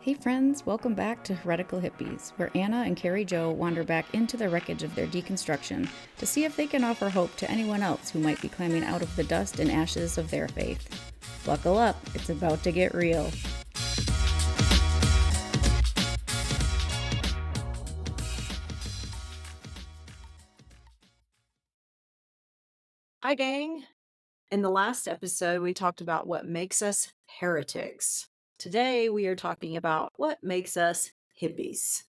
Hey friends, welcome back to Heretical Hippies, where Anna and Kari Jo wander back into the wreckage of their deconstruction to see if they can offer hope to anyone else who might be climbing out of the dust and ashes of their faith. Buckle up, it's about to get real. Hi, gang. In the last episode, we talked about what makes us heretics. Today, we are talking about what makes us hippies.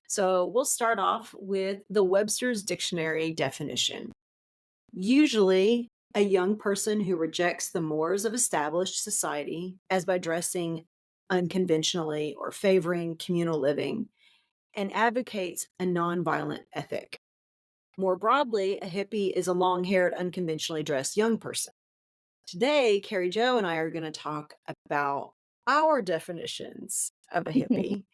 So, we'll start off with the Webster's Dictionary definition. Usually, a young person who rejects the mores of established society, as by dressing unconventionally or favoring communal living, and advocates a nonviolent ethic. More broadly, a hippie is a long haired, unconventionally dressed young person. Today, Kari Jo and I are going to talk about our definitions of a hippie.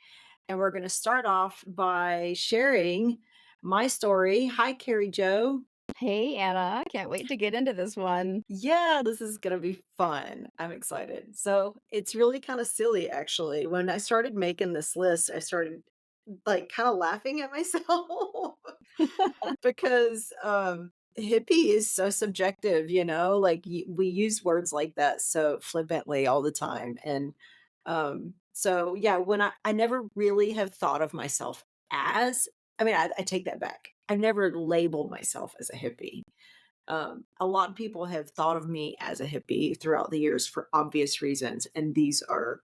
And we're going to start off by sharing my story. Hi, Kari Jo. Hey Anna, can't wait to get into this one. Yeah, this is going to be fun. I'm excited. So it's really kind of silly, actually. When I started making this list, I started like kind of laughing at myself because hippie is so subjective, like we use words like that so flippantly all the time. And so yeah, when I never really have thought of myself as, I take that back. I've never labeled myself as a hippie. A lot of people have thought of me as a hippie throughout the years for obvious reasons, and these are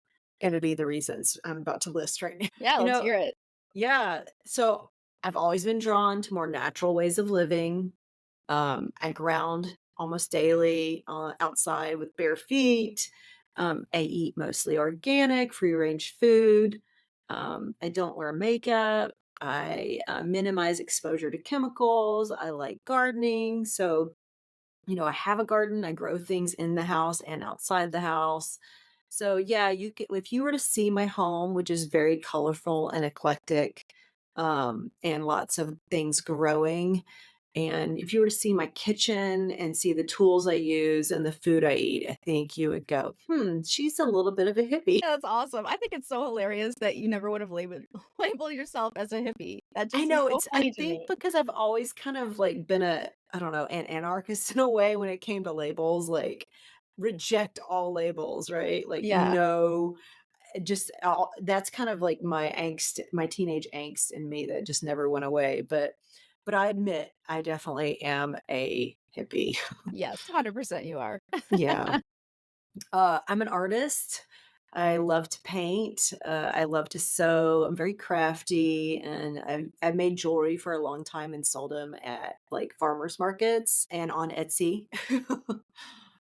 going to be the reasons I'm about to list right now. Yeah, You let's know, hear it. yeah. So I've always been drawn to more natural ways of living. I ground almost daily outside with bare feet. I eat mostly organic, free range food. I don't wear makeup. I minimize exposure to chemicals. I like gardening. So, I have a garden. I grow things in the house and outside the house. So yeah, if you were to see my home, which is very colorful and eclectic, and lots of things growing, and if you were to see my kitchen and see the tools I use and the food I eat, I think you would go, she's a little bit of a hippie. Yeah, that's awesome. I think it's so hilarious that you never would have labeled yourself as a hippie. That I just is know so I funny to think me. because I've always kind of like been I don't know, an anarchist in a way when it came to labels, like reject all labels, right? Like, Yeah. no, just all that's kind of like my angst, my teenage angst in me that just never went away. But I admit I definitely am a hippie. Yes, 100% you are. Yeah. I'm an artist. I love to paint. I love to sew. I'm very crafty, and I've made jewelry for a long time and sold them at like farmers markets and on Etsy.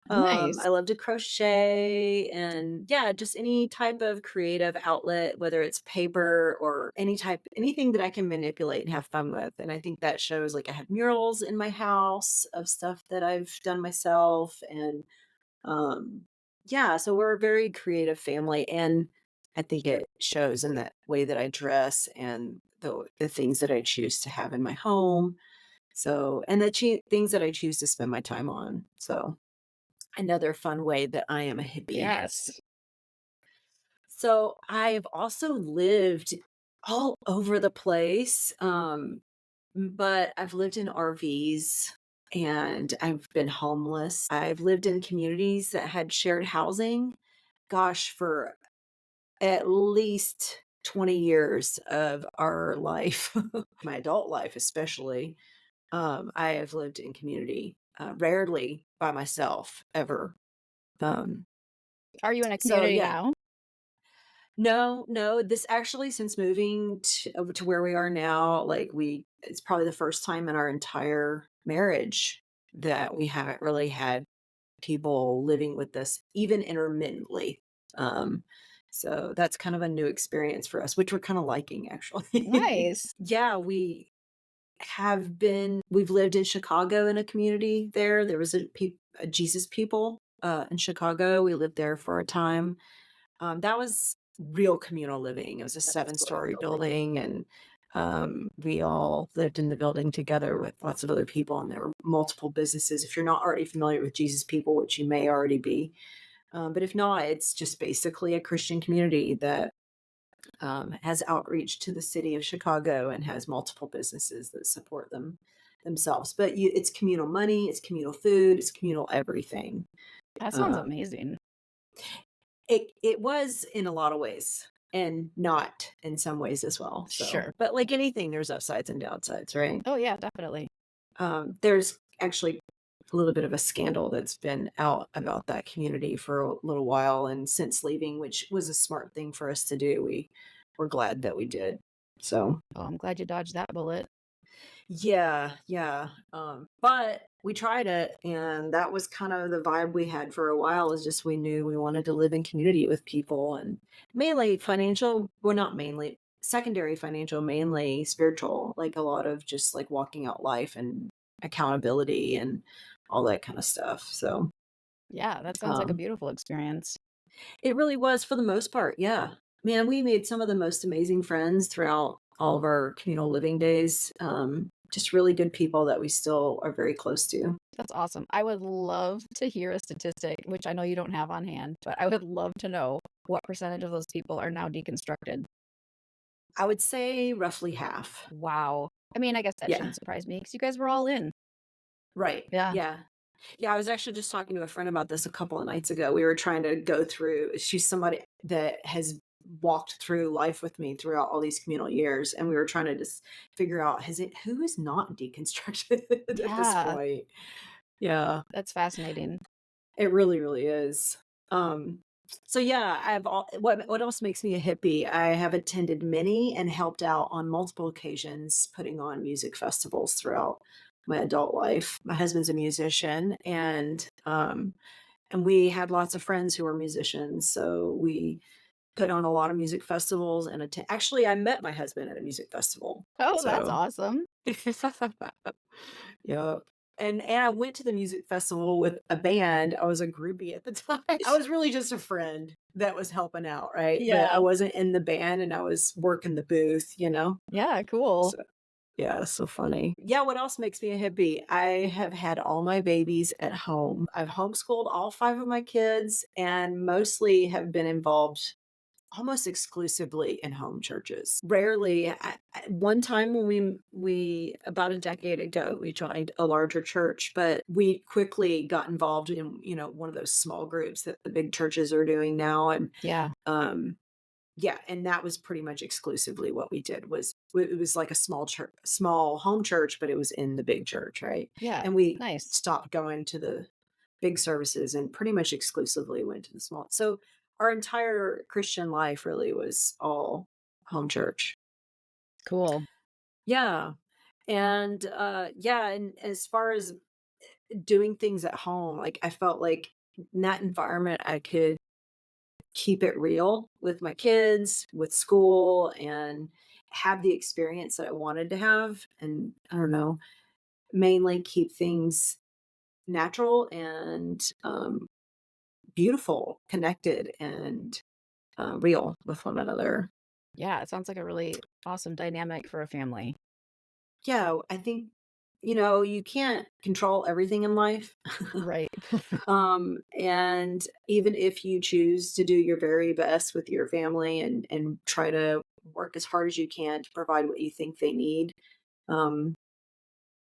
Nice. I love to crochet and yeah, just any type of creative outlet, whether it's paper or anything that I can manipulate and have fun with. And I think that shows. Like I have murals in my house of stuff that I've done myself, and um, yeah, so we're a very creative family, and I think it shows in that way that I dress and the things that I choose to have in my home. So, and things that I choose to spend my time on. So, another fun way that I am a hippie. Yes. So, I've also lived all over the place. But I've lived in RVs and I've been homeless. I've lived in communities that had shared housing, gosh, for at least 20 years of our life, my adult life especially. I have lived in community, rarely by myself ever. Um, Are you in a so community yeah, now? no, no, this actually since moving over to where we are now, it's probably the first time in our entire marriage that we haven't really had people living with us even intermittently. Um, so that's kind of a new experience for us, which we're kind of liking actually. Nice. Yeah, we've lived in Chicago in a community there. There was a Jesus people in Chicago. We lived there for a time. That was real communal living. It was a seven-story building, and we all lived in the building together with lots of other people, and there were multiple businesses. If you're not already familiar with Jesus People, which you may already be, but if not, it's just basically a Christian community that has outreach to the city of Chicago and has multiple businesses that support themselves. But it's communal money, it's communal food, it's communal everything. That sounds Um, amazing. it was in a lot of ways and not in some ways as well. So, Sure. but like anything, there's upsides and downsides, right? Oh, yeah, definitely. There's actually a little bit of a scandal that's been out about that community for a little while, and since leaving, which was a smart thing for us to do, we were glad that we did. So, Oh, I'm glad you dodged that bullet. yeah, yeah. But we tried it, and that was kind of the vibe we had for a while. Is just we knew we wanted to live in community with people, and mainly financial. Well, not mainly secondary financial, mainly spiritual. Like a lot of just like walking out life and accountability and all that kind of stuff. So, Yeah, that sounds like a um, beautiful experience. it really was for the most part. Yeah, man, we made some of the most amazing friends throughout all of our communal living days. Just really good people that we still are very close to. That's awesome. I would love to hear a statistic, which I know you don't have on hand, but I would love to know what percentage of those people are now deconstructed. I would say roughly half. Wow. I mean, I guess that Yeah. shouldn't surprise me because you guys were all in. Right. Yeah. Yeah. Yeah, I was actually just talking to a friend about this a couple of nights ago. We were trying to go through she's somebody that has walked through life with me throughout all these communal years, and we were trying to just figure out has it who is not deconstructed at this Yeah. point. Yeah. That's fascinating. It really, really is. Um, so yeah, I've all what else makes me a hippie? I have attended many and helped out on multiple occasions putting on music festivals throughout my adult life. My husband's a musician and we had lots of friends who were musicians, so we put on a lot of music festivals and actually I met my husband at a music festival. Oh, that's So awesome. Yep. And I went to the music festival with a band. I was a groupie at the time. I was really just a friend that was helping out, right? But I Yeah. wasn't in the band and I was working the booth, you know? Yeah, cool. So yeah, it's so funny. Yeah, what else makes me a hippie? I have had all my babies at home. I've homeschooled all five of my kids and mostly have been involved almost exclusively in home churches. Rarely one time when we about a decade ago, we joined a larger church, but we quickly got involved in, one of those small groups that the big churches are doing now, and, Yeah. um yeah, and that was pretty much exclusively what we did was it was like a small home church, but it was in the big church, right? Yeah. And we Nice. stopped going to the big services and pretty much exclusively went to the small. So our entire Christian life really was all home church. Cool. Yeah. And yeah, and as far as doing things at home, like I felt like in that environment I could keep it real with my kids, with school, and have the experience that I wanted to have. And I don't know, mainly keep things natural and beautiful, connected, and real with one another. Yeah, it sounds like a really awesome dynamic for a family. Yeah, I think, you can't control everything in life. Right. And even if you choose to do your very best with your family and try to work as hard as you can to provide what you think they need, um,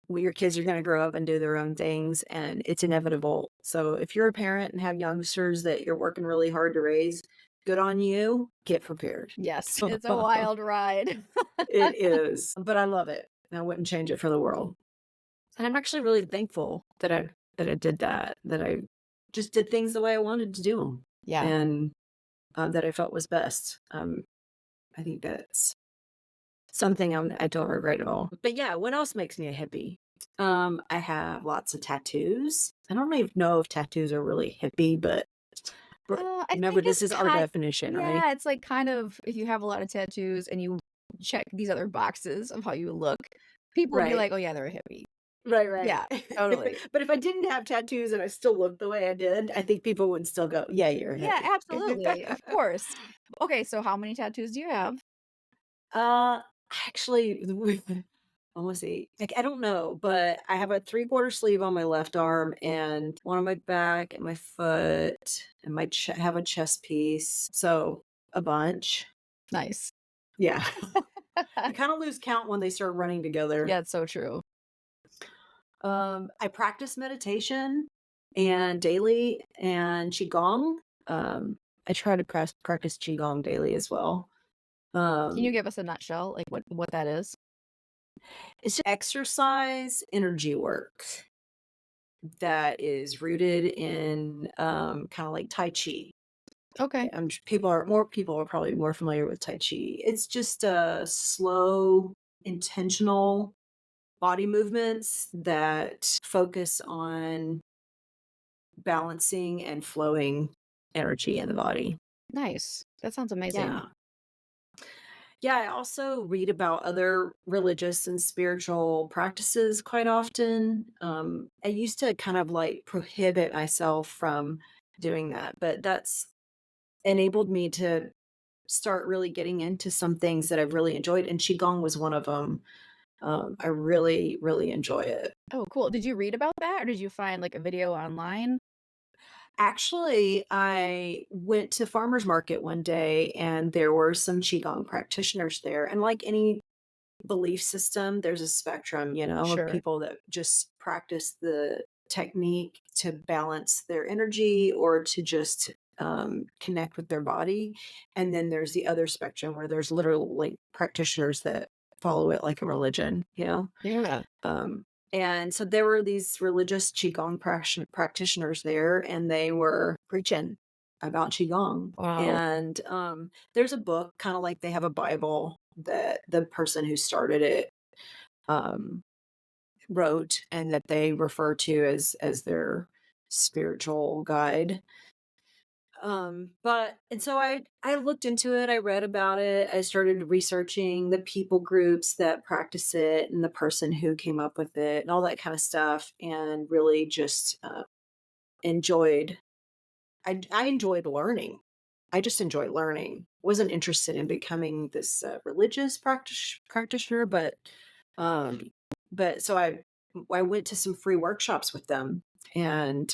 your kids are going to grow up and do their own things, and it's inevitable. So if you're a parent and have youngsters that you're working really hard to raise, good on you. Get prepared. Yes, it's a wild ride. It is, but I love it. I wouldn't change it for the world. And I'm actually really thankful that I did that I just did things the way I wanted to do them, Yeah. and that I felt was best. I think that's something I don't regret at all. But yeah, what else makes me a hippie? I have lots of tattoos. I don't even know if tattoos are really hippie, but I remember think this it's is our definition, right? yeah, it's like kind of if you have a lot of tattoos and you check these other boxes of how you look, people will be Right. like, "Oh yeah, they're a hippie." Right, right. Yeah, totally. But if I didn't have tattoos and I still looked the way I did, I think people would still go, "Yeah, you're a Yeah, hippie." absolutely, of course. Okay, so how many tattoos do you have? Uh, actually, almost 8. Like, I don't know, but I have a three-quarter sleeve on my left arm and one on my back and my foot and have a chest piece, so a bunch. Nice. Yeah. You kind of lose count when they start running together. Yeah, it's so true. I practice meditation and daily and qigong. I try to practice qigong daily as well. Can you Um, give us a nutshell, like what that is? it's just exercise energy work that is rooted in kind of like Tai Chi. Okay. More people are probably more familiar with Tai Chi. It's just slow, intentional body movements that focus on balancing and flowing energy in the body. Nice. That sounds amazing. Yeah. Yeah, I also read about other religious and spiritual practices quite often. I used to kind of like prohibit myself from doing that, but that's enabled me to start really getting into some things that I've really enjoyed, and Qigong was one of them. I really, really enjoy it. Oh, cool. Did you read about that or did you find like a video online? Actually, I went to farmer's market one day and there were some Qigong practitioners there. And like any belief system, there's a spectrum, of Sure. people that just practice the technique to balance their energy or to just connect with their body. And then there's the other spectrum where there's literal like practitioners that follow it like a religion. Yeah. Um, and so there were these religious Qigong practitioners there, and they were preaching about Qigong. Wow. And there's a book, kind of like they have a Bible that the person who started it um, wrote, and that they refer to as their spiritual guide. But and so I looked into it, I read about it, I started researching the people groups that practice it and the person who came up with it and all that kind of stuff, and really just enjoyed I enjoyed learning. I just enjoyed learning. Wasn't interested in becoming this religious practitioner, um but so I went to some free workshops with them and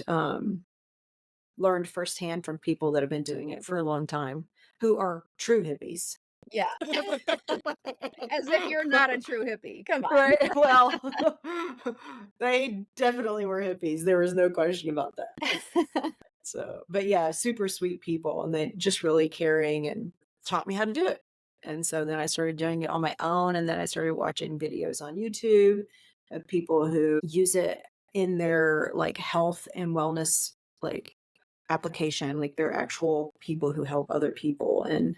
learned firsthand from people that have been doing it for a long time, who are true hippies. Yeah. As if you're not a true hippie. Come Right, on. well, they definitely were hippies, there was no question about that. So but yeah, super sweet people, and they just really caring and taught me how to do it. And so then I started doing it on my own, and then I started watching videos on YouTube of people who use it in their, like, health and wellness, like, application, like, they're actual people who help other people, and,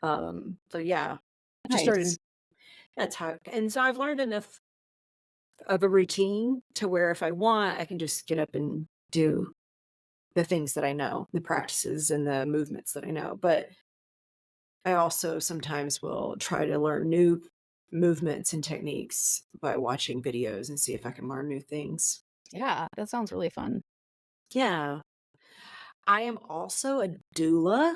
so yeah, just Nice. started that's how and so I've learned enough of a routine to where if I want, I can just get up and do the things that I know, the practices and the movements that I know, but I also sometimes will try to learn new movements and techniques by watching videos and see if I can learn new things. Yeah, that sounds really fun. Yeah. I am also a doula.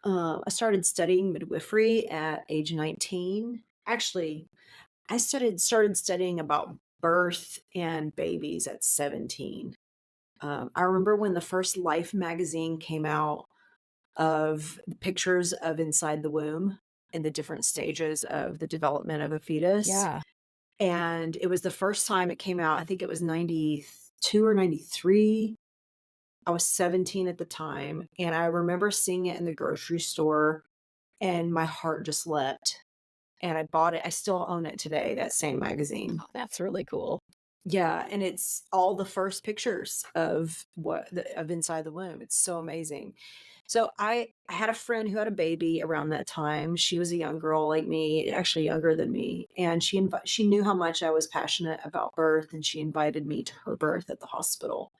I started studying midwifery at age 19. Actually, I started studying about birth and babies at 17. I remember when the first Life magazine came out of the pictures of inside the womb and the different stages of the development of a fetus. Yeah. And it was the first time it came out. I think it was 92 or 93. I was 17 at the time, and I remember seeing it in the grocery store, and my heart just leapt, and I bought it. I still own it today, that same magazine. Oh, that's really cool. Yeah, and it's all the first pictures of of inside the womb. It's so amazing. So I had a friend who had a baby around that time. She was a young girl like me, actually younger than me, and she knew how much I was passionate about birth, and she invited me to her birth at the hospital.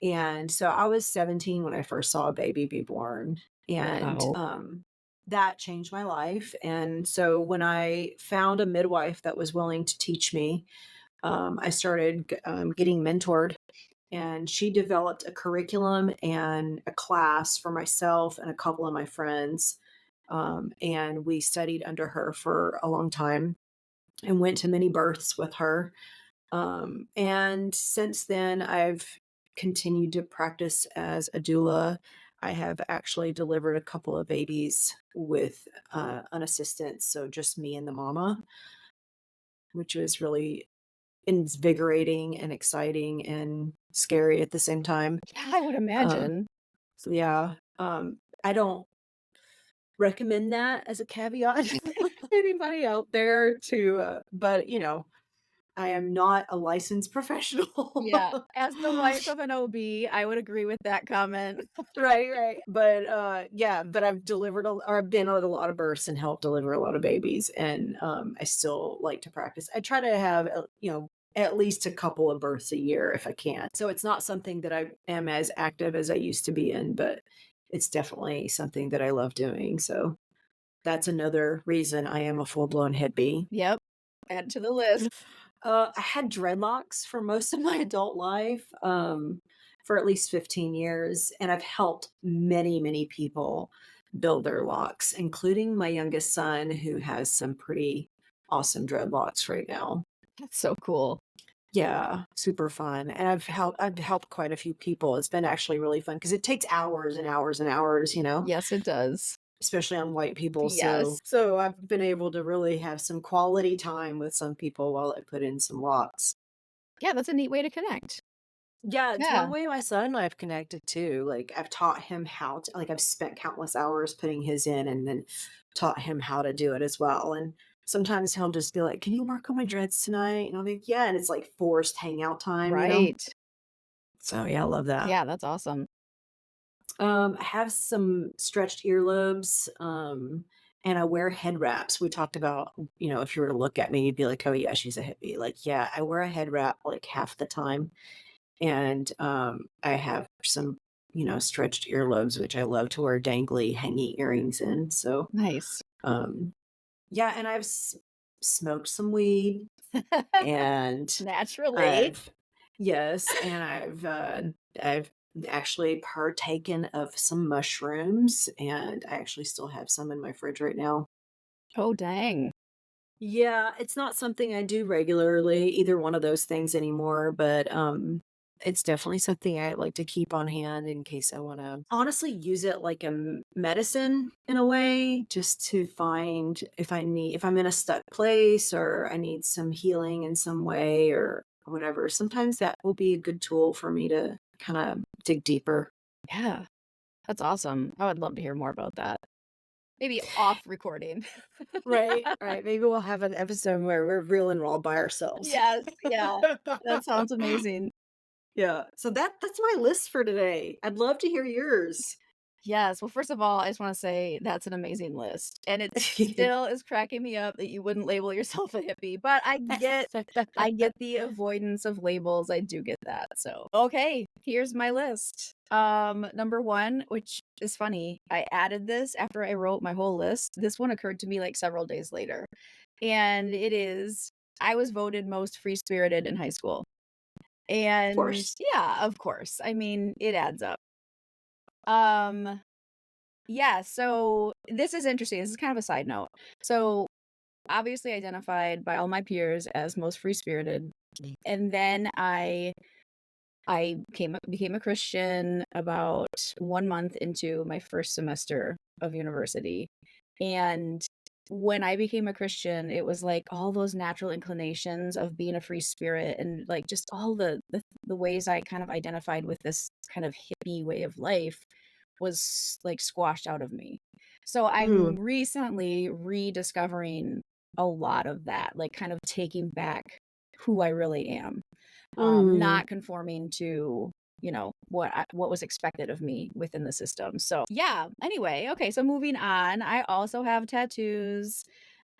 And so I was 17 when I first saw a baby be born, and, Wow. that changed my life, and so when I found a midwife that was willing to teach me, I started getting mentored, and she developed a curriculum and a class for myself and a couple of my friends, and we studied under her for a long time and went to many births with her. And since then, I've continued to practice as a doula. I have actually delivered a couple of babies with an assistant, so just me and the mama, which was really invigorating and exciting and scary at the same time. Yeah, I would Um, imagine. so yeah, I don't recommend that as a caveat to anybody out there but I am not a licensed professional. Yeah, as the wife of an OB, I would agree with that comment. Right, right. But yeah, but I've delivered or I've been at a lot of births and helped deliver a lot of babies, and I still like to practice. I try to have at least a couple of births a year if I can. So it's not something that I am as active as I used to be in, but it's definitely something that I love doing. So that's another reason I am a full-blown hippie. Yep, add to the list. I had dreadlocks for most of my adult life, for at least 15 years, and I've helped many, many people build their locks, including my youngest son, who has some pretty awesome dreadlocks right now. That's so cool. Yeah, super fun. And I've helped quite a few people. It's been actually really fun because it takes hours and hours and hours, Yes, it does. especially on white people. So Yes. so I've been able to really have some quality time with some people while I put in some locks. Yeah, that's a neat way to connect. Yeah, it's Yeah, one way my son and I have connected too. Like I've taught him how to like I've spent countless hours putting his in and then taught him how to do it as well. And sometimes he'll just be like, "Can you work on my dreads tonight?" And I'll be like, "Yeah." And it's like forced hangout time. right. So yeah, I love that. Yeah, that's awesome. I have some stretched earlobes, and I wear head wraps. We talked about, if you were to look at me, you'd be like, "Oh yeah, she's a hippie." Like, yeah, I wear a head wrap like half the time. And, I have some, stretched earlobes, which I love to wear dangly, hangy earrings in, so, Nice. um yeah, and I've smoked some weed, and Naturally. I've yes, and I've actually partaken of some mushrooms, and I actually still have some in my fridge right now. Oh, dang. Yeah, it's not something I do regularly, either one of those things anymore, but, it's definitely something I like to keep on hand in case I wanna honestly use it like a medicine in a way, just to find if I'm in a stuck place or I need some healing in some way or whatever. Sometimes that will be a good tool for me to kinda dig deeper. Yeah, that's awesome. I would love to hear more about that. Maybe off recording. Right, right. Maybe we'll have an episode where we're real and raw by ourselves. Yes, yeah. That sounds amazing. Yeah, so that's my list for today. I'd love to hear yours. Yes, well, first of all, I just wanna say that's an amazing list, and it still is cracking me up that you wouldn't label yourself a hippie, but I get the avoidance of labels, I do get that, so okay, here's my list. Number 1, which is funny, I added this after I wrote my whole list. This one occurred to me, like, several days later, and it is I was voted most free-spirited in high school, Of and course. yeah, of course, I mean, it adds up. Um Yeah, so this is interesting. This is kind of a side note. So, obviously identified by all my peers as most free-spirited, and then I became a Christian about 1 month into my first semester of university. And when I became a Christian, it was like all those natural inclinations of being a free spirit and like just all the ways I kind of identified with this kind of hippie way of life was like squashed out of me. So I'm Mm, recently rediscovering a lot of that, like kind of taking back who I really am, mm, not conforming to what was expected of me within the system. So yeah. Anyway, okay. So moving on, I also have tattoos.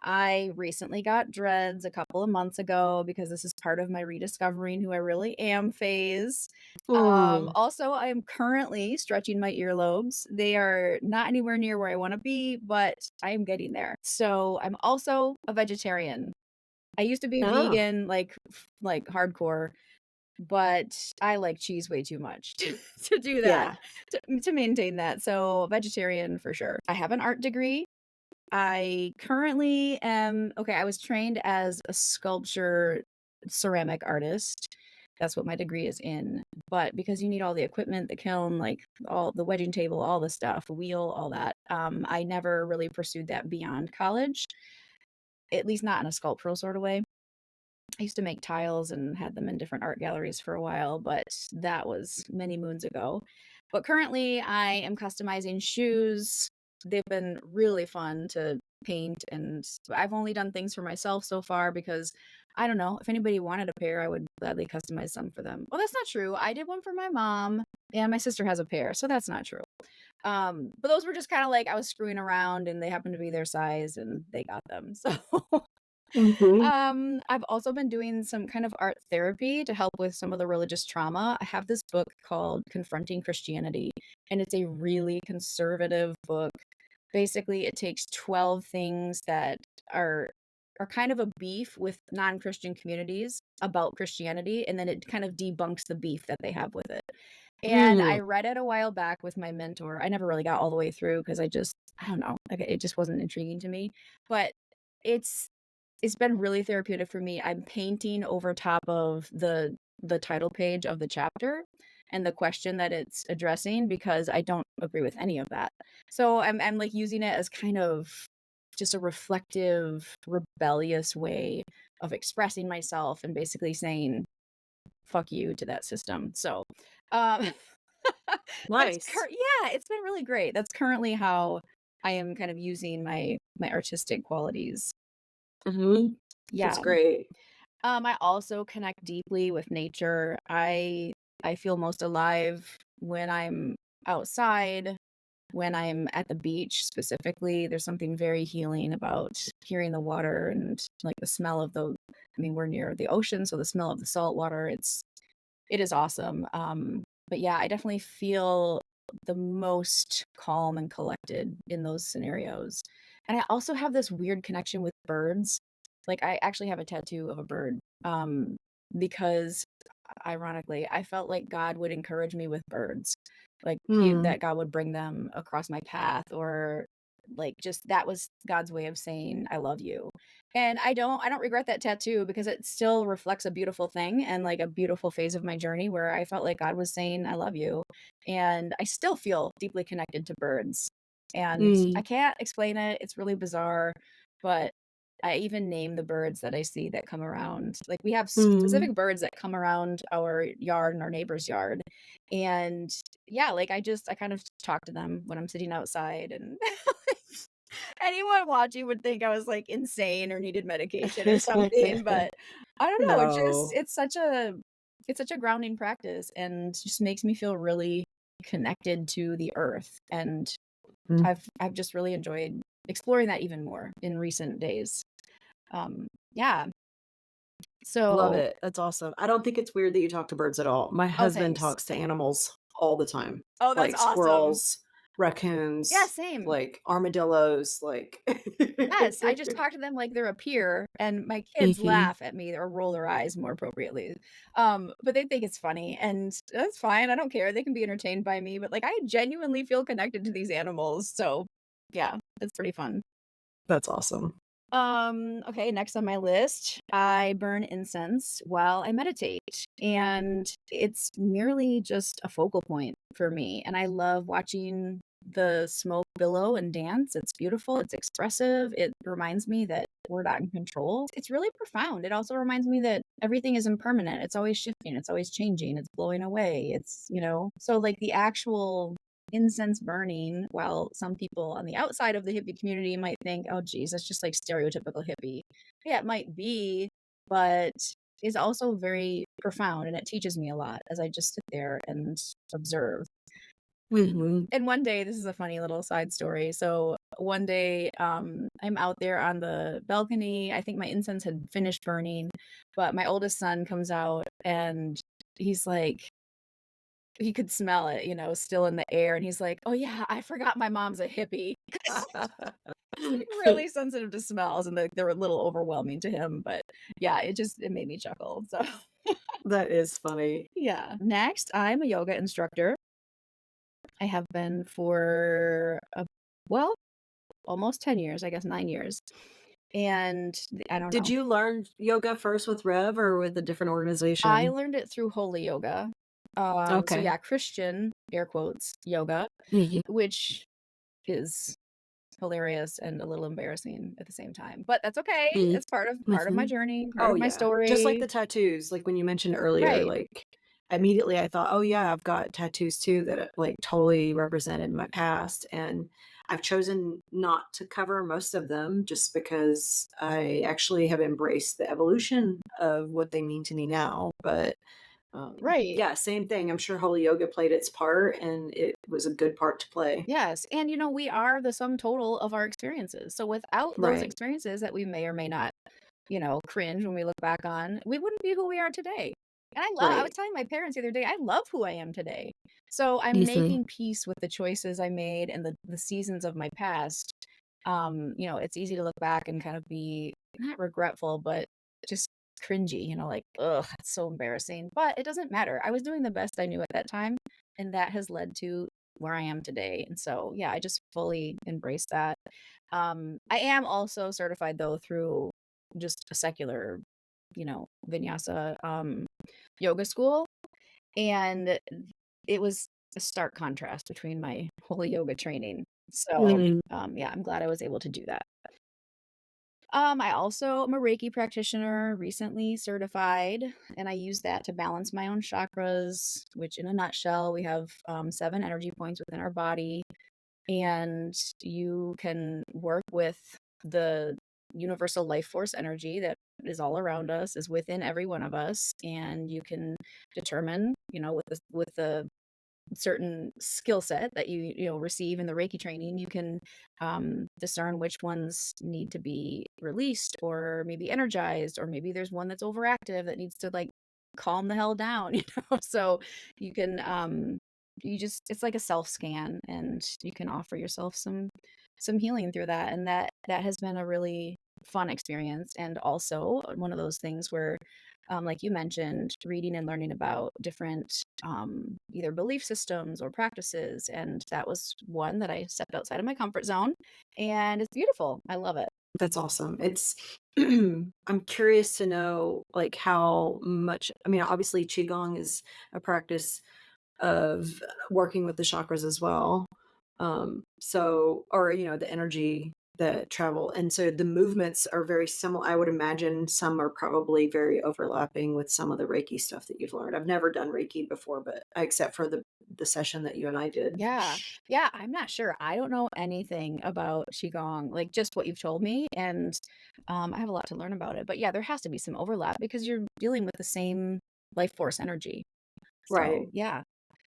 I recently got dreads a couple of months ago because this is part of my rediscovering who I really am phase. mm. Also, I am currently stretching my earlobes. They are not anywhere near where I want to be, but I am getting there. So I'm also a vegetarian. I used to be Oh, vegan, like hardcore, but I like cheese way too much to do that, yeah. to maintain that. So vegetarian for sure. I have an art degree. I currently am okay, I was trained as a sculpture ceramic artist. That's what my degree is in. But because you need all the equipment, the kiln, like all the wedging table, all the stuff, wheel, all that, I never really pursued that beyond college, at least not in a sculptural sort of way. I used to make tiles and had them in different art galleries for a while, but that was many moons ago. But currently, I am customizing shoes. They've been really fun to paint, and I've only done things for myself so far because I don't know. If anybody wanted a pair, I would gladly customize some for them. Well, that's not true. I did one for my mom, and my sister has a pair, so that's not true. But those were just kind of like I was screwing around, and they happened to be their size, and they got them. So Mhm. I've also been doing some kind of art therapy to help with some of the religious trauma. I have this book called Confronting Christianity, and it's a really conservative book. Basically, it takes 12 things that are are kind of a beef with non-Christian communities about Christianity, and then it kind of debunks the beef that they have with it. And I Mm. read it a while back with my mentor. I never really got all the way through because I don't know, like it just wasn't intriguing to me. But it's it's been really therapeutic for me. I'm painting over top of the title page of the chapter and the question that it's addressing because I don't agree with any of that. So I'm like using it as kind of just a reflective, rebellious way of expressing myself and basically saying fuck you to that system. So, um, Nice. yeah, it's been really great. That's currently how I am kind of using my artistic qualities. Mhm. That's Yeah. great. I also connect deeply with nature. I feel most alive when I'm outside, when I'm at the beach specifically. There's something very healing about hearing the water and like the smell of the I mean, we're near the ocean, so the smell of the salt water, it is awesome. But yeah, I definitely feel the most calm and collected in those scenarios. And I also have this weird connection with birds. Like I actually have a tattoo of a bird. Because ironically, I felt like God would encourage me with birds. Like Mm. that God would bring them across my path or like just that was God's way of saying I love you. And I don't regret that tattoo because it still reflects a beautiful thing and like a beautiful phase of my journey where I felt like God was saying I love you. And I still feel deeply connected to birds. And I Mm. can't explain it. It's really bizarre, but I even name the birds that I see that come around. Like we have Mm. specific birds that come around our yard and our neighbor's yard. And yeah, like I kind of talk to them when I'm sitting outside and anyone watching would think I was, like, insane or needed medication or something, but I don't know, No. it's such a grounding practice and just makes me feel really connected to the earth, and Mm. I've just really enjoyed exploring that even more in recent days. Yeah, Love so it. That's awesome. I don't think it's weird that you talk to birds at all. My oh, husband thanks. talks to animals all the time, Oh, that's like awesome. squirrels, Yeah, raccoons, same. like armadillos, like Yes, I just talk to them like they're a peer, and my kids Mhm. laugh at me or roll their eyes more appropriately. But they think it's funny, and that's fine, I don't care, they can be entertained by me, but, like, I genuinely feel connected to these animals, so, yeah, it's pretty fun. That's awesome. Okay, next on my list, I burn incense while I meditate, and it's merely just a focal point for me, and I love watching the smoke billow and dance. It's beautiful, it's expressive, it reminds me that we're not in control. It's really profound. It also reminds me that everything is impermanent. It's always shifting, it's always changing, it's blowing away. So like the actual incense burning, while some people on the outside of the hippie community might think, "Oh, geez, that's just like stereotypical hippie." Yeah, it might be, but is also very profound and it teaches me a lot as I just sit there and observe. Mhm. And one day, this is a funny little side story. So one day, I'm out there on the balcony. I think my incense had finished burning, but my oldest son comes out and he's like, he could smell it, still in the air, and he's like, "Oh, yeah, I forgot my mom's a hippie." 'Cause he's, like, really sensitive to smells, and they're a little overwhelming to him, but, yeah, it made me chuckle, so That is funny. yeah. Next, I'm a yoga instructor. I have been for, well, almost 10 years, I guess 9 years, And I don't Did know. you learn yoga first with Rev or with a different I organization? learned it through Holy Yoga. So Okay. yeah, Christian, air quotes, yoga, Mhm. which is hilarious and a little embarrassing at the same time. But that's okay. Mm. It's part of my Mhm. journey, part Oh, of my yeah. Just like story. the tattoos, like, when you mentioned earlier, Right. like, immediately I thought, "Oh, yeah, I've got tattoos too that, like, totally represented my past," and I've chosen not to cover most of them just because I actually have embraced the evolution of what they mean to me now, but, Right. yeah, same thing. I'm sure Holy Yoga played its part, and it was a good part to play. Yes, and, we are the sum total of our experiences. So without those Right. experiences that we may or may not, cringe when we look back on, we wouldn't be who we are today. And I was Right. telling my parents the other day, I love who I am today. So I'm Mhm. making peace with the choices I made and the seasons of my past. It's easy to look back and kind of be not regretful, but just cringy, like, ugh, that's so embarrassing. But it doesn't matter. I was doing the best I knew at that time, and that has led to where I am today. And so, yeah, I just fully embrace that. I am also certified though through just a secular, vinyasa yoga school. And it was a stark contrast between my holy yoga training. So, Mhm. yeah, I'm glad I was able to do that. I also am a Reiki practitioner, recently certified, and I use that to balance my own chakras, which in a nutshell, we have 7 energy points within our body, and you can work with the universal life force energy that is all around us, is within every one of us, and you can determine, with the certain skill set that you receive in the Reiki training, you can discern which ones need to be released or maybe energized, or maybe there's one that's overactive that needs to like calm the hell down, So you can it's like a self scan, and you can offer yourself some healing through that, and that has been a really fun experience, and also one of those things where like you mentioned, reading and learning about different either belief systems or practices. And that was one that I stepped outside of my comfort zone. And it's beautiful. I love it. That's awesome. It's I'm curious to know, like, how much I mean, obviously, qigong is a practice of working with the chakras as well. So or, the energy that travel, and so the movements are very similar. I would imagine some are probably very overlapping with some of the Reiki stuff that you've learned. I've never done Reiki before, but except for the session that you and I did. Yeah. Yeah. I'm not sure. I don't know anything about Qigong, like just what you've told me. And I have a lot to learn about it. But yeah, there has to be some overlap because you're dealing with the same life force energy. So Right. yeah.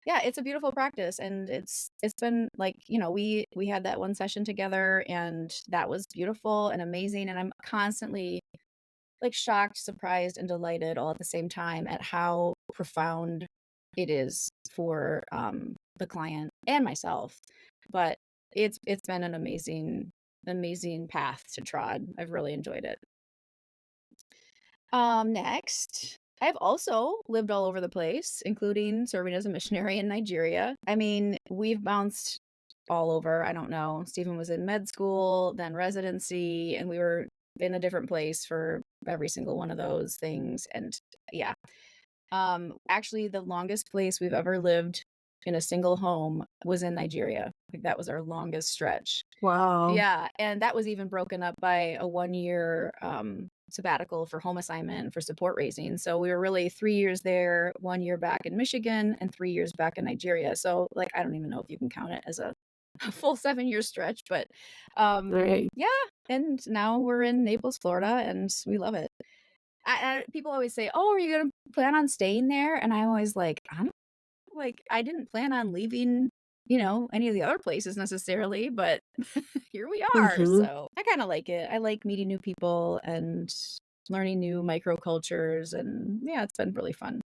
Yeah, it's a beautiful practice, and it's been like, we had that one session together, and that was beautiful and amazing, and I'm constantly, like, shocked, surprised, and delighted all at the same time at how profound it is for, the client and myself. But it's been an amazing path to trod. I've really enjoyed it. Next, I've also lived all over the place, including serving as a missionary in Nigeria. I mean, we've bounced all over. I don't know. Stephen was in med school, then residency, and we were in a different place for every single one of those things. And yeah, actually, the longest place we've ever lived in a single home was in Nigeria. Like that was our longest stretch. Wow. Yeah, and that was even broken up by a 1-year, sabbatical for home assignment for support raising. So we were really 3 years there, 1 year back in Michigan, and 3 years back in Nigeria. So, like, I don't even know if you can count it as a a full 7-year stretch, but, Right. yeah, and now we're in Naples, Florida, and we love it. People always say, "Oh, are you gonna plan on staying there?" And I'm always like, "I don't like, I didn't plan on leaving, any of the other places necessarily, but here we are." Mhm. So I kind of like it. I like meeting new people and learning new microcultures. And yeah, it's been really fun.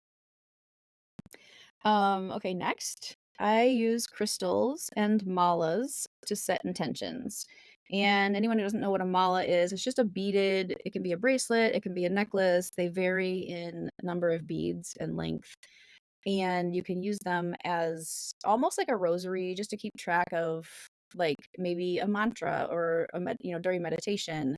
Okay, next. I use crystals and malas to set intentions. And anyone who doesn't know what a mala is, it's just a beaded, it can be a bracelet, it can be a necklace. They vary in number of beads and length, and you can use them as almost like a rosary just to keep track of, like, maybe a mantra or during meditation,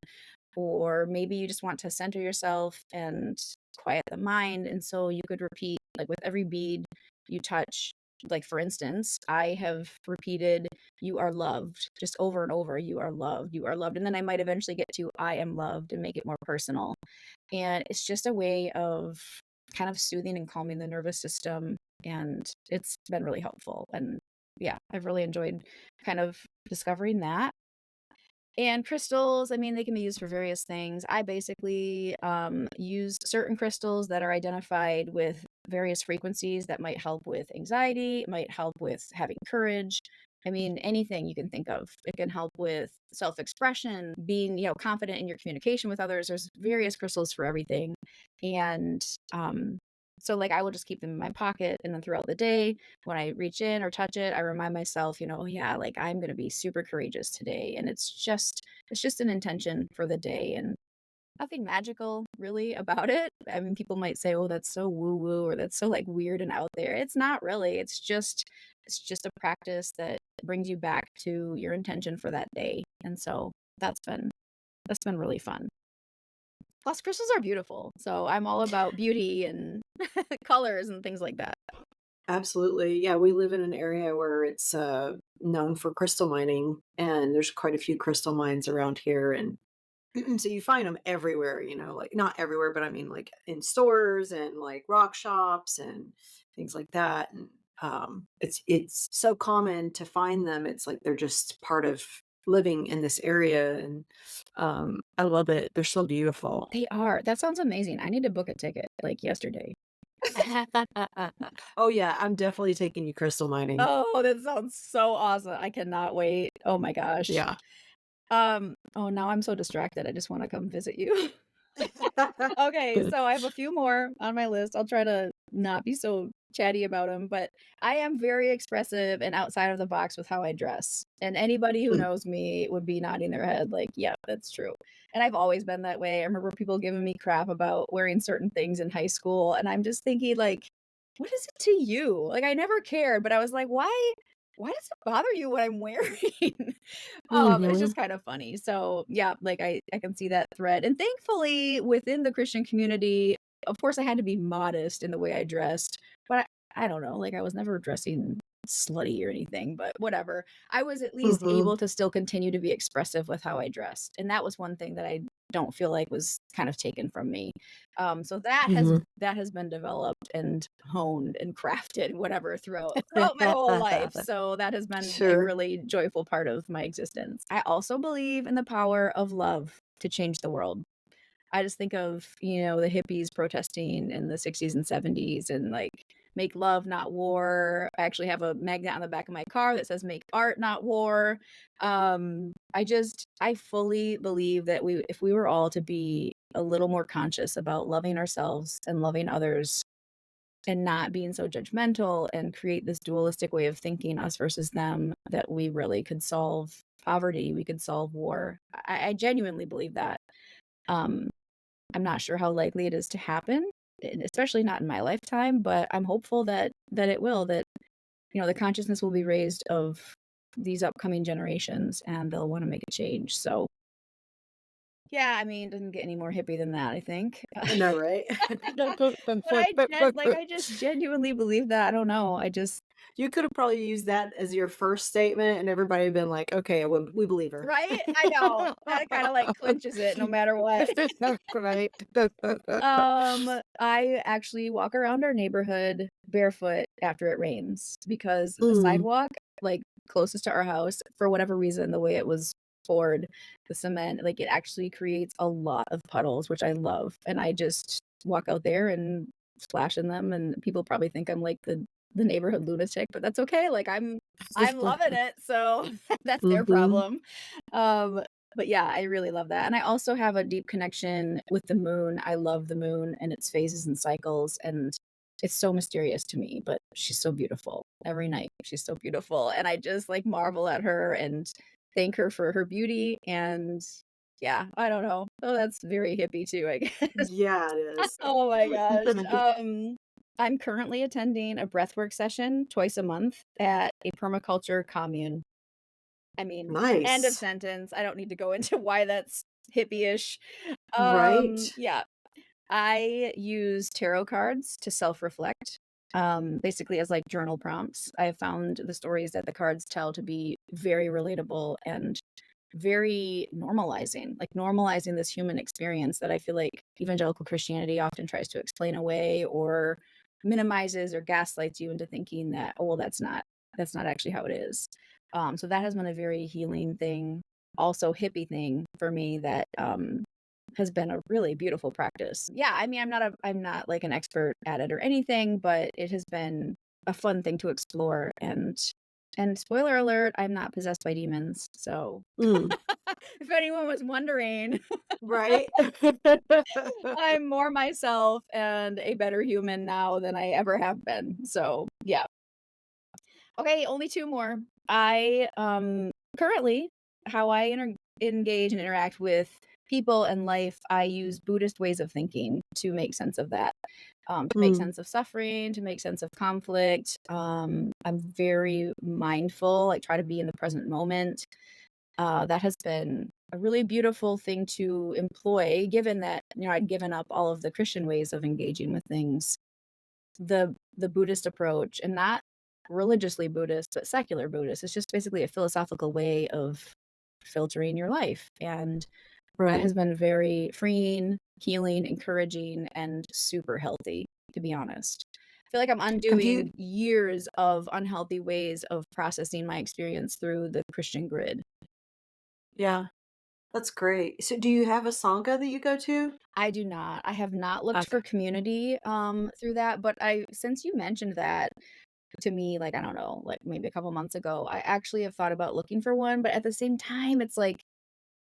or maybe you just want to center yourself and quiet the mind. And so you could repeat, like with every bead you touch, like for instance, I have repeated, you are loved, just over and over, you are loved, you are loved. And then I might eventually get to, I am loved, and make it more personal. And it's just a way of kind of soothing and calming the nervous system. And it's been really helpful. And yeah, I've really enjoyed kind of discovering that. And crystals, I mean, they can be used for various things. I basically use certain crystals that are identified with various frequencies that might help with anxiety, might help with having courage. I mean, anything you can think of. It can help with self-expression, being, confident in your communication with others. There's various crystals for everything. And so like I will just keep them in my pocket, and then throughout the day, when I reach in or touch it, I remind myself, oh yeah, like I'm going to be super courageous today. And it's just an intention for the day, and nothing magical really about it. I mean, people might say, "Oh, that's so woo woo," or "That's so like weird and out there." It's not really. It's just a practice that brings you back to your intention for that day. And so that's been really fun. Plus crystals are beautiful. So I'm all about beauty and colors and things like that. Absolutely. Yeah, we live in an area where it's known for crystal mining, and there's quite a few crystal mines around here. And so you find them everywhere, like not everywhere, but I mean like in stores and like rock shops and things like that. And it's so common to find them. It's like they're just part of living in this area, and I love it. They're so beautiful. They are. That sounds amazing. I need to book a ticket like yesterday. Oh yeah, I'm definitely taking you crystal mining. Oh, that sounds so awesome. I cannot wait. Oh my gosh. Yeah. Oh, now I'm so distracted. I just want to come visit you. Okay, so I have a few more on my list. I'll try to not be so chatty about them, but I am very expressive and outside of the box with how I dress. And anybody who Mm, knows me would be nodding their head like, "Yeah, that's true." And I've always been that way. I remember people giving me crap about wearing certain things in high school, and I'm just thinking like, "What is it to you?" Like I never cared, but I was like, "Why does it bother you what I'm wearing?" It's mhm, just kind of funny. So, yeah, like I can see that thread. And thankfully, within the Christian community, of course, I had to be modest in the way I dressed, but I don't know, like I was never dressing slutty or anything, but whatever. I was at least mhm, able to still continue to be expressive with how I dressed. And that was one thing that I don't feel like was kind of taken from me. So that has mhm. that has been developed and honed and crafted, whatever, throughout my whole life. So that has been a Sure. really joyful part of my existence. I also believe in the power of love to change the world. I just think of, the hippies protesting in the 60s and 70s and like make love, not war. I actually have a magnet on the back of my car that says make art, not war. I fully believe that if we were all to be a little more conscious about loving ourselves and loving others and not being so judgmental and create this dualistic way of thinking, us versus them, that we really could solve poverty, we could solve war. I genuinely believe that. Um, I'm not sure how likely it is to happen, and especially not in my lifetime, but I'm hopeful that it will, that, the consciousness will be raised of these upcoming generations and they'll want to make a change. So, yeah, I mean, it doesn't get any more hippie than that, I think. I know, right? But I just genuinely believe that. I don't know. I just You could have probably used that as your first statement, and everybody had been like, "Okay, we believe her." right? I know. That kinda, like, clinches it no matter what. Right. I actually walk around our neighborhood barefoot after it rains because the Mm, sidewalk, like, closest to our house, for whatever reason, the way it was poured, the cement, like, it actually creates a lot of puddles, which I love, and I just walk out there and splash in them, and people probably think I'm, like, the neighborhood lunatic, but that's okay, like, I'm loving it, so that's their mhm. problem. Um, but yeah, I really love that, and I also have a deep connection with the moon. I love the moon and its phases and cycles, and it's so mysterious to me, but she's so beautiful. Every night, she's so beautiful, and I just, like, marvel at her and thank her for her beauty, and yeah, I don't know. Oh, that's very hippie too, I guess. Yeah, it is. Oh my gosh. I'm currently attending a breathwork session twice a month at a permaculture commune. I mean, end of Nice. sentence. I don't need to go into why that's hippie-ish. Right. Yeah. I use tarot cards to self-reflect, basically as like journal prompts. I have found the stories that the cards tell to be very relatable and very normalizing, like normalizing this human experience that I feel like evangelical Christianity often tries to explain away or minimizes or gaslights you into thinking that, oh, well, that's not actually how it is. So that has been a very healing thing, also hippie thing for me that has been a really beautiful practice. Yeah, I mean, I'm not like an expert at it or anything, but it has been a fun thing to explore and spoiler alert, I'm not possessed by demons. So Mm, if anyone was wondering, right. I'm more myself and a better human now than I ever have been. So, yeah. Okay, only two more. I currently how I engage and interact with people and life, I use Buddhist ways of thinking to make sense of that. To make Mm, sense of suffering, to make sense of conflict. I'm very mindful, like try to be in the present moment. That has been a really beautiful thing to employ, given that, I'd given up all of the Christian ways of engaging with things. The Buddhist approach, and not religiously Buddhist, but secular Buddhist, it's just basically a philosophical way of filtering your life, and that right. has been very freeing, healing, encouraging, and super healthy, to be honest. I feel like I'm Have you undoing years of unhealthy ways of processing my experience through the Christian grid. Yeah, that's great. So do you have a sangha that you go to? I do not. I have not looked Okay. for community, through that, but I since you mentioned that to me, like, I don't know, like, maybe a couple months ago, I actually have thought about looking for one, but at the same time, it's like,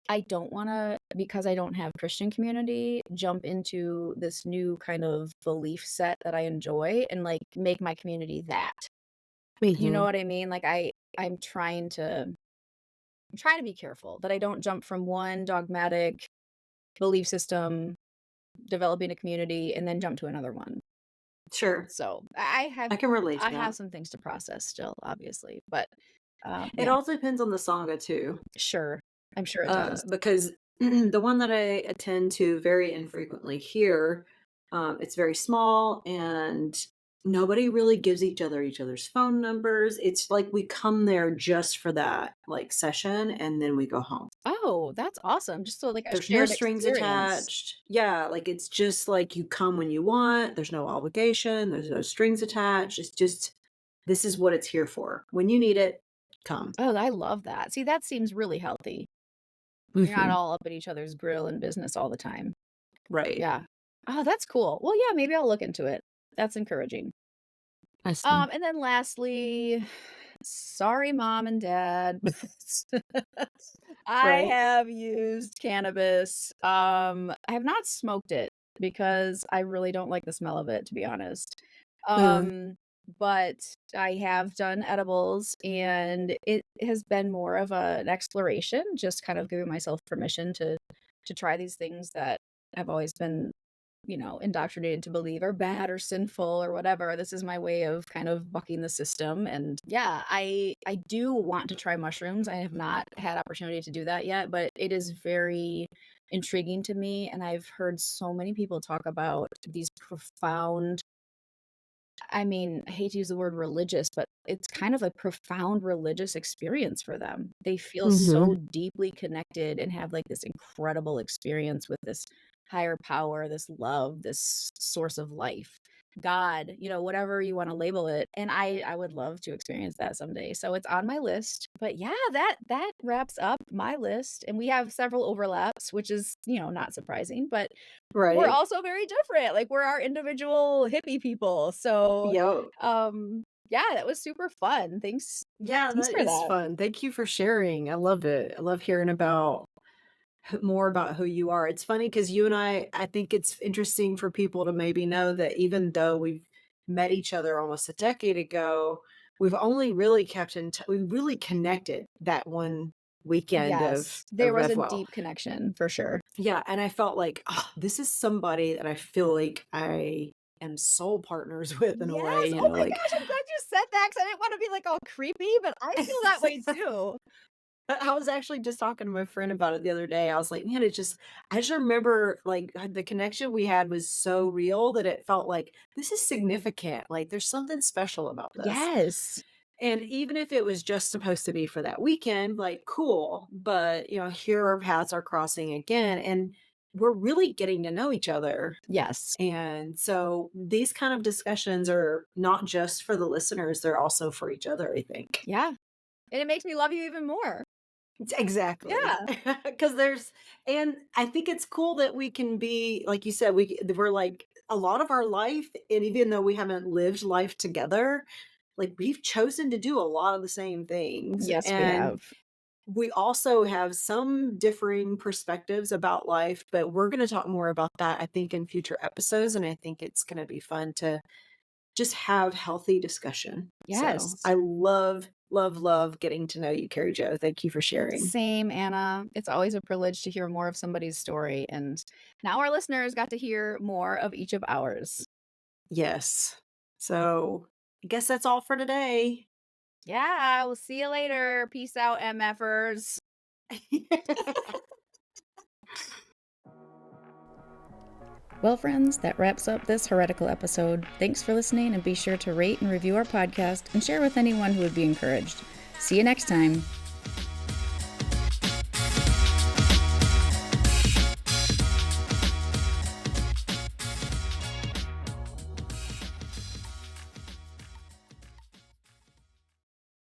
I don't wanna, because I don't have Christian community, jump into this new kind of belief set that I enjoy and, like, make my community that. You know Mhm. what I mean? Like, I'm trying to be careful that I don't jump from one dogmatic belief system, developing a community, and then jump to another one. Sure. So, I have I can relate to I that. have some things to process still, obviously, but, It yeah, also depends on the sangha too, sure. I'm sure it does. because the one that I attend to very infrequently here, it's very small and nobody really gives each other's phone numbers. It's like we come there just for that, like, session, and then we go home. Oh, that's awesome. Just so, like, a There's no shared strings experience. attached. Yeah, like, it's just like you come when you want, there's no obligation, there's no strings attached, it's just this is what it's here for. When you need it, come. Oh, I love that. See, that seems really healthy. You're not Mhm. all up at each other's grill and business all the time. Right. Yeah. Oh, that's cool. Well, yeah, maybe I'll look into it. That's encouraging. I see. And then lastly, sorry, mom and dad. I Right. have used cannabis. I have not smoked it because I really don't like the smell of it, to be honest. Mm, Um, but I have done edibles and it has been more of an exploration, just kind of giving myself permission to try these things that I've always been, indoctrinated to believe are bad or sinful or whatever. This is my way of kind of bucking the system. And yeah, I do want to try mushrooms. I have not had opportunity to do that yet, but it is very intriguing to me. And I've heard so many people talk about these profound, I mean, I hate to use the word religious, but it's kind of a profound religious experience for them. They feel so mhm. deeply connected and have like this incredible experience with this higher power, this love, this source of life, God, whatever you want to label it. And I would love to experience that someday. So it's on my list. But yeah, that wraps up my list. And we have several overlaps, which is, not surprising, but we're Right. also very different, like, we're our individual hippie people, so, Yo. yeah, that was super fun. Yeah, Thanks that for is that. fun. Thank you for sharing. I love it. I love hearing about more about who you are. It's funny because you and I think it's interesting for people to maybe know that even though we've met each other almost a decade ago, we've only really kept we really connected that one weekend Yes, there of was a Revwell. deep connection, for sure. Yeah, and I felt like, "Oh, this is somebody that I feel like I am soul partners with in a way," Yes, you oh know, my like gosh, I'm glad you said that because I didn't wanna be, like, all creepy, but I feel that way too. I was actually just talking to my friend about it the other day. I was like, man, I just remember like the connection we had was so real that it felt like this is significant. Like there's something special about this. Yes. And even if it was just supposed to be for that weekend, like cool. But, here our paths are crossing again and we're really getting to know each other. Yes. And so these kind of discussions are not just for the listeners, they're also for each other, I think. Yeah. And it makes me love you even more. Exactly. Yeah. Because and I think it's cool that we can be, like you said, we're like a lot of our life, and even though we haven't lived life together, like we've chosen to do a lot of the same things. Yes, we And have. we also have some differing perspectives about life, but we're going to talk more about that, I think, in future episodes. And I think it's going to be fun to just have healthy discussion. So Yes. I love, love, love getting to know you, Carrie Jo. Thank you for sharing. Same, Anna. It's always a privilege to hear more of somebody's story. And now our listeners got to hear more of each of ours. Yes. So I guess that's all for today. Yeah. We'll see you later. Peace out, MFers. Well, friends, that wraps up this heretical episode. Thanks for listening, and be sure to rate and review our podcast and share with anyone who would be encouraged. See you next time.